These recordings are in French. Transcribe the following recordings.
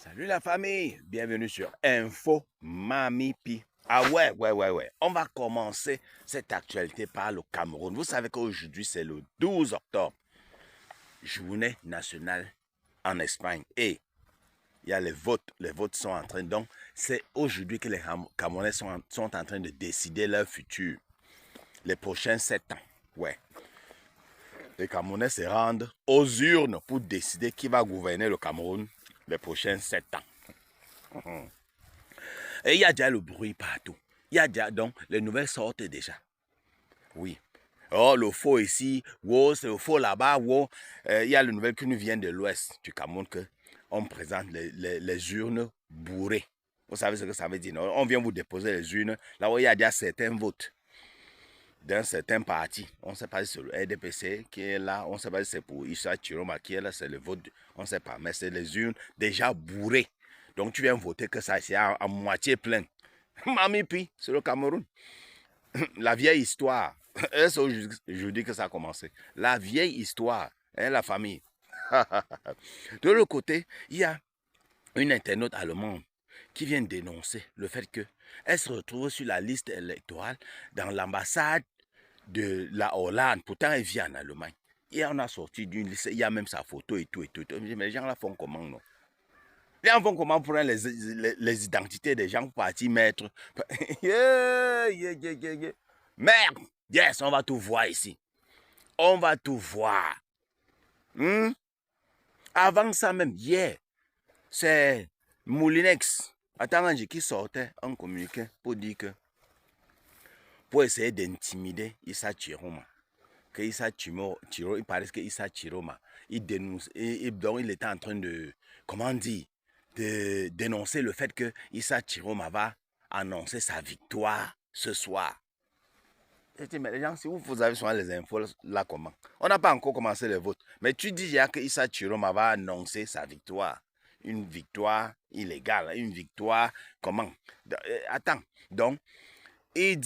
Salut la famille, bienvenue sur Info Mamipi. Ah ouais. On va commencer cette actualité par le Cameroun. Vous savez qu'aujourd'hui c'est le 12 octobre, journée nationale en Espagne. Et il y a les votes. Les votes sont en train. Donc c'est aujourd'hui que les Camerounais sont en train de décider leur futur. Les prochains 7 ans. Ouais. Les Camerounais se rendent aux urnes pour décider qui va gouverner le Cameroun les prochains 7 ans. Et il y a déjà le bruit partout. Il y a déjà, donc, les nouvelles sortent déjà. Oui. Oh, le faux ici, wow, c'est le faux là-bas, wow. Il y a le nouvelle qui nous vient de l'ouest du Cameroun que on présente les urnes bourrées. Vous savez ce que ça veut dire, non? On vient vous déposer les urnes là où il y a déjà certains votes d'un certain parti. On ne sait pas si c'est le RDPC qui est là, on ne sait pas si c'est pour Issa Chiroma qui est là, c'est le vote, on ne sait pas, mais c'est les urnes déjà bourrées. Donc tu viens voter que ça, c'est à moitié plein. Mamipi, c'est le Cameroun. La vieille histoire. C'est aujourd'hui que ça a commencé. La vieille histoire, hein, la famille. De l'autre côté, il y a une internaute allemande qui vient dénoncer le fait qu'elle se retrouve sur la liste électorale dans l'ambassade de la Hollande. Pourtant, elle vit en Allemagne. Et on a sorti d'une liste, il y a même sa photo et tout. Mais les gens la font comment, non? Les gens font comment pour les identités des gens pour partir mettre. Merde! Yes, on va tout voir ici. On va tout voir. Avant ça même, hier, c'est Moulinex, Atanganji qui sortait en communiqué pour dire que, pour essayer d'intimider Issa Chiroma, que Issa Chiroma, il paraît que Issa Chiroma, il dénonce, donc il était en train de, comment dire, de dénoncer le fait que Issa Chiroma va annoncer sa victoire ce soir. Je dis, mais les gens, si vous avez souvent les infos, là comment? On n'a pas encore commencé le vote. Mais tu dis que Issa Chiroma va annoncer sa victoire. Une victoire illégale, une victoire, comment? Attends, donc, il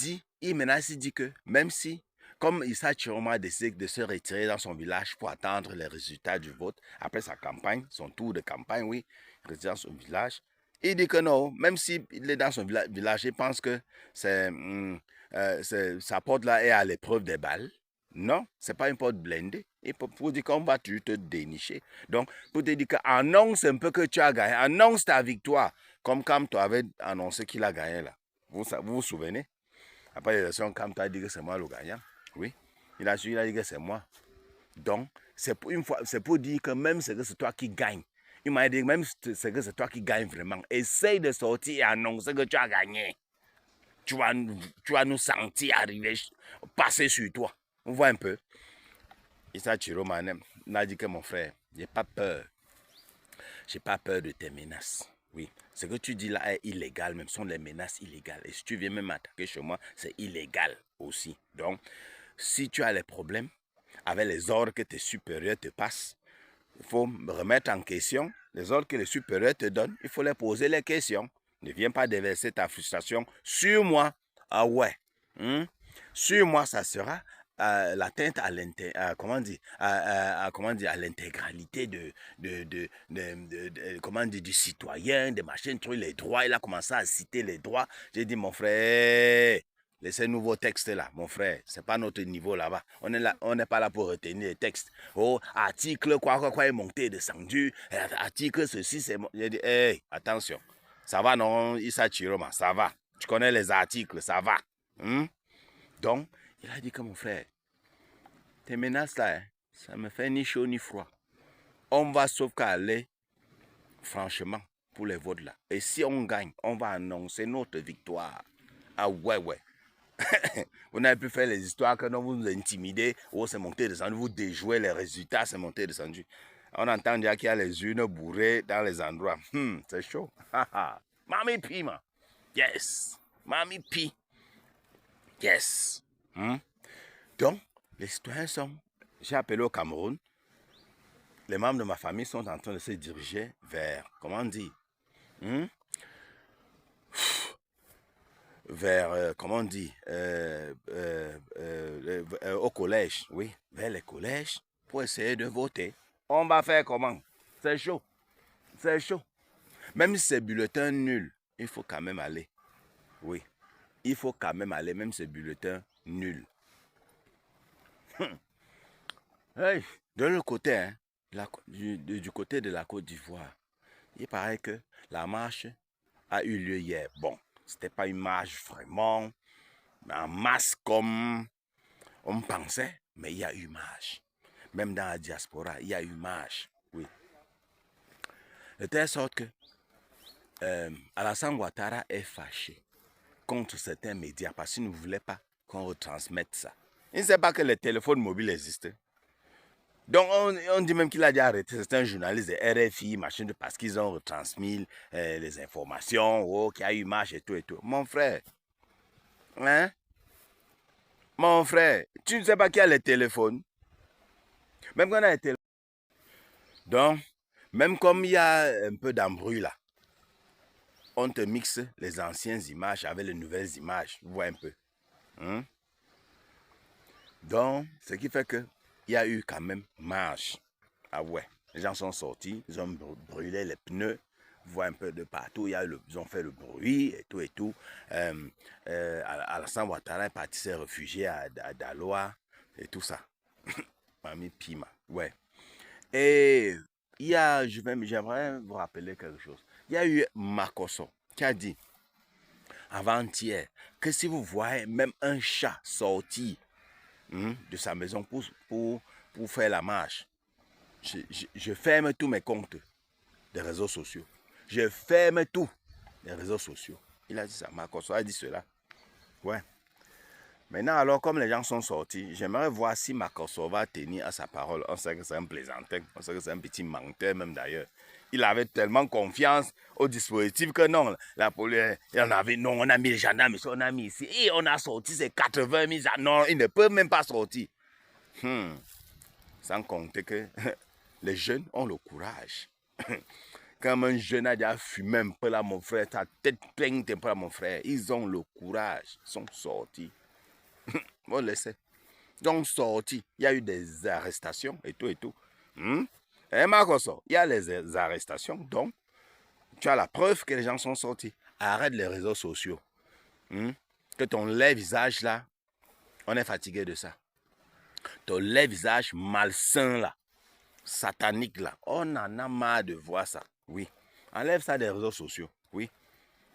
menace, il dit que même si, comme Issa Chiroma a décidé de se retirer dans son village pour attendre les résultats du vote, après sa campagne, son tour de campagne, oui, il reste dans son village, il dit que non, même s'il est dans son village, il pense que sa porte là est à l'épreuve des balles. Non, c'est pas une porte blindée. Et pour dire qu'on va te dénicher. Donc, pour te dire qu'annonce un peu que tu as gagné, annonce ta victoire, comme Kam tu avais annoncé qu'il a gagné là. Vous souvenez? Après l'élection, Kam tu as dit que c'est moi le gagnant. Oui, il a dit que c'est moi. Donc, c'est pour dire que même c'est que c'est toi qui gagne. Il m'a dit même c'est que c'est toi qui gagne vraiment. Essaye de sortir et annoncer que tu as gagné. Tu vas nous sentir arriver, passer sur toi. On voit un peu. Issa Chiroma m'a dit que mon frère, j'ai pas peur. J'ai pas peur de tes menaces. Oui, ce que tu dis là est illégal, même sont les menaces illégales. Et si tu viens même attaquer chez moi, c'est illégal aussi. Donc, si tu as les problèmes avec les ordres que tes supérieurs te passent, il faut remettre en question les ordres que les supérieurs te donnent. Il faut les poser les questions. Ne viens pas déverser ta frustration sur moi. Ah ouais. Sur moi, ça sera l'atteinte à l'intégralité du citoyen, des machines, les droits. Il a commencé à citer les droits. J'ai dit, mon frère, laissez nouveaux textes là, mon frère. C'est pas notre niveau là-bas. On n'est pas là pour retenir les textes. Oh, article, quoi est monté, descendu. Article, ceci, c'est. J'ai dit, hey, attention. Ça va, non, Issa Chiroma, ça va. Tu connais les articles, ça va. Donc, il a dit que mon frère, tes menaces là, ça me fait ni chaud ni froid. On va sauf qu'à aller, franchement, pour les votes là. Et si on gagne, on va annoncer notre victoire. Ah ouais. Vous n'avez plus fait les histoires que non, vous nous intimidez, oh c'est monté, descendu, vous déjouez les résultats, c'est monté, descendu. On entend déjà qu'il y a les urnes bourrées dans les endroits. C'est chaud. Mami Pi, man. Yes. Mami Pi. Yes. Donc, les citoyens sont... J'ai appelé au Cameroun. Les membres de ma famille sont en train de se diriger vers... Comment dire vers, comment on dit, au collège, oui, vers les collèges, pour essayer de voter. On va faire comment? C'est chaud. C'est chaud. Même si c'est bulletin nul, il faut quand même aller. Oui, il faut quand même aller, même si c'est bulletin nul. Hey, de l'autre côté, hein, du côté de la Côte d'Ivoire, il paraît que la marche a eu lieu hier. Bon, c'était pas une marche vraiment en masse comme on pensait, mais il y a eu marche. Même dans la diaspora, il y a eu marche. Oui. De telle sorte que Alassane Ouattara est fâché contre certains médias parce qu'il ne voulait pas qu'on retransmette ça. Il ne sait pas que les téléphones mobiles existent. Donc on dit même qu'il a déjà arrêté certains journalistes de RFI, machin, parce qu'ils ont retransmis les informations, oh, qu'il y a eu marche et tout et tout. Mon frère, hein? Mon frère, tu ne sais pas qu'il y a les téléphones. Même quand on a les téléphones. Donc, même comme il y a un peu d'embrouille là, on te mixe les anciennes images avec les nouvelles images. Vous voyez un peu. Hein? Donc, ce qui fait que il y a eu quand même marche. Ah ouais, les gens sont sortis, ils ont brûlé les pneus. Vous voyez un peu de partout, ils ont fait le bruit et tout et tout. Alassane Ouattara est parti se réfugier à Daloa et tout ça. Mami Pima, ouais. Et il y a, j'aimerais vous rappeler quelque chose. Il y a eu Makosso qui a dit avant-hier que si vous voyez même un chat sortir de sa maison pour faire la marche, je ferme tous mes comptes des réseaux sociaux. Je ferme tous les réseaux sociaux. Il a dit ça, Makosso a dit cela. Ouais. Maintenant, alors, comme les gens sont sortis, j'aimerais voir si Makosso va tenir à sa parole. On sait que c'est un plaisantin, on sait que c'est un petit menteur même d'ailleurs. Il avait tellement confiance au dispositif que non, la police, on a mis les gendarmes ici, on a mis ici, et on a sorti ces 80 000, non, ils ne peuvent même pas sortir. Sans compter que les jeunes ont le courage. Quand un jeune a déjà fumé un peu là, mon frère, sa tête pleine un peu là, mon frère, ils ont le courage, ils sont sortis. On le sait. Donc, sortis, il y a eu des arrestations et tout et tout. Et Makosso, il y a les arrestations, donc tu as la preuve que les gens sont sortis. Arrête les réseaux sociaux. Que ton lait visage là, on est fatigué de ça. Ton lait visage malsain là, satanique là, on en a marre de voir ça. Oui. Enlève ça des réseaux sociaux. Oui.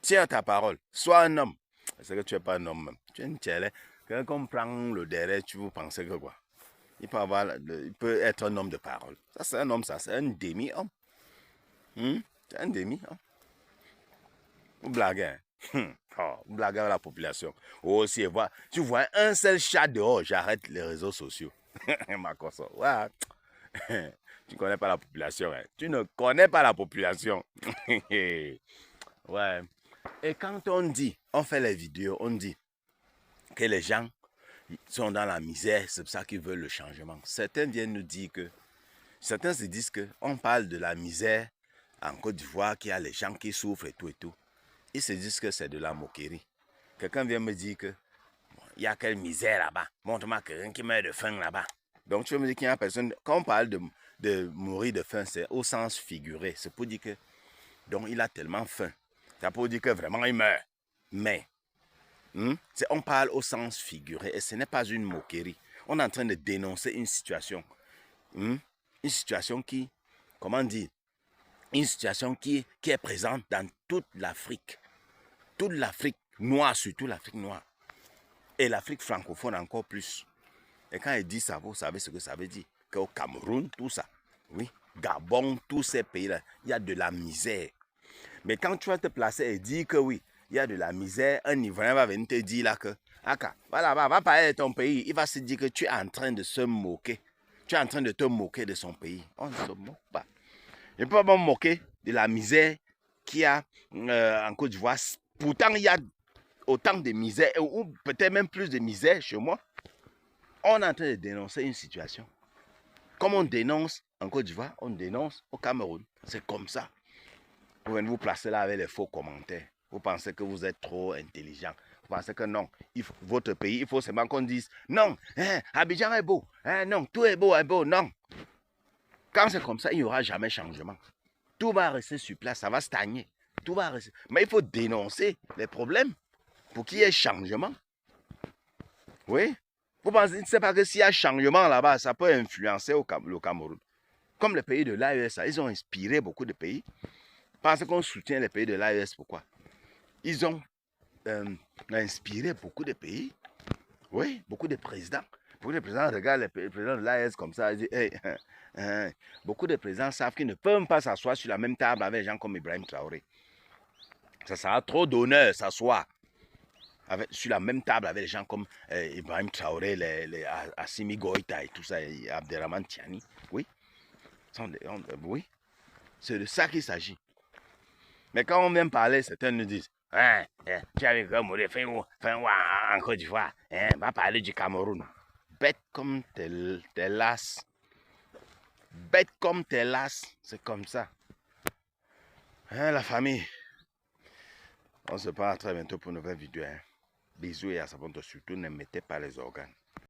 Tiens ta parole. Sois un homme. C'est que tu n'es pas un homme même. Tu es une tchèle. Quelqu'un prend le derrière, tu vous pensez que quoi? Il peut être un homme de parole. Ça, c'est un homme, ça, c'est un demi-homme. C'est un demi-homme. Vous blaguez, hein? Vous blaguez avec la population. Oh, si tu vois un seul chat dehors, j'arrête les réseaux sociaux. Makosso, ouais. Tu ne connais pas la population, hein? Tu ne connais pas la population. Ouais. Et quand on fait les vidéos, on dit que les gens sont dans la misère, c'est pour ça qu'ils veulent le changement. Certains viennent nous dire que, certains se disent qu'on parle de la misère en Côte d'Ivoire, qu'il y a les gens qui souffrent et tout et tout. Ils se disent que c'est de la moquerie. Quelqu'un vient me dire que il y a quelle misère là-bas. Montre-moi quelqu'un qui meurt de faim là-bas. Donc tu veux me dire qu'il y a personne. Quand on parle de mourir de faim, c'est au sens figuré. C'est pour dire que donc il a tellement faim. C'est pour dire que vraiment il meurt. Mais on parle au sens figuré et ce n'est pas une moquerie. On est en train de dénoncer une situation. Une situation qui, comment dire, une situation qui est présente dans toute l'Afrique. Toute l'Afrique noire, surtout l'Afrique noire. Et l'Afrique francophone encore plus. Et quand il dit ça, vous savez ce que ça veut dire. Qu'au Cameroun, tout ça, oui, Gabon, tous ces pays-là, il y a de la misère. Mais quand tu vas te placer et dire que oui, il y a de la misère, un Ivoirien va venir te dire là que, voilà, va parler de ton pays, il va se dire que tu es en train de se moquer. Tu es en train de te moquer de son pays. On ne se moque pas. Je ne peux pas me moquer de la misère qu'il y a en Côte d'Ivoire. Pourtant, il y a autant de misère, ou peut-être même plus de misère chez moi. On est en train de dénoncer une situation. Comme on dénonce en Côte d'Ivoire, on dénonce au Cameroun. C'est comme ça. Vous venez vous placer là avec les faux commentaires. Vous pensez que vous êtes trop intelligent. Vous pensez que non, votre pays, il faut seulement qu'on dise non, Abidjan est beau, non, tout est beau, non. Quand c'est comme ça, il n'y aura jamais changement. tout va rester sur place, ça va stagner. Tout va rester. Mais il faut dénoncer les problèmes pour qu'il y ait changement. Oui. Vous pensez, ne sais pas que s'il y a changement là-bas, ça peut influencer le Cameroun. Comme les pays de l'AES, ils ont inspiré beaucoup de pays. Parce qu'on soutient les pays de l'AES, pourquoi? Ils ont inspiré beaucoup de pays. Oui, beaucoup de présidents. Beaucoup de présidents regardent les présidents de l'AES comme ça, ils disent, hey, beaucoup de présidents savent qu'ils ne peuvent pas s'asseoir sur la même table avec des gens comme Ibrahim Traoré. Ça sera trop d'honneur s'asseoir sur la même table avec des gens comme Ibrahim Traoré, les Assimi Goïta et tout ça, et Abderrahmane Tiani. Oui, oui, c'est de ça qu'il s'agit. Mais quand on vient parler, certains nous disent, tu as vu comme en Côte d'Ivoire, va parler du Cameroun. Bête comme tes lasses. Bête comme tes lasses, c'est comme ça. La famille. On se parle très bientôt pour une nouvelle vidéo. Bisous et à sa surtout ne mettez pas les organes.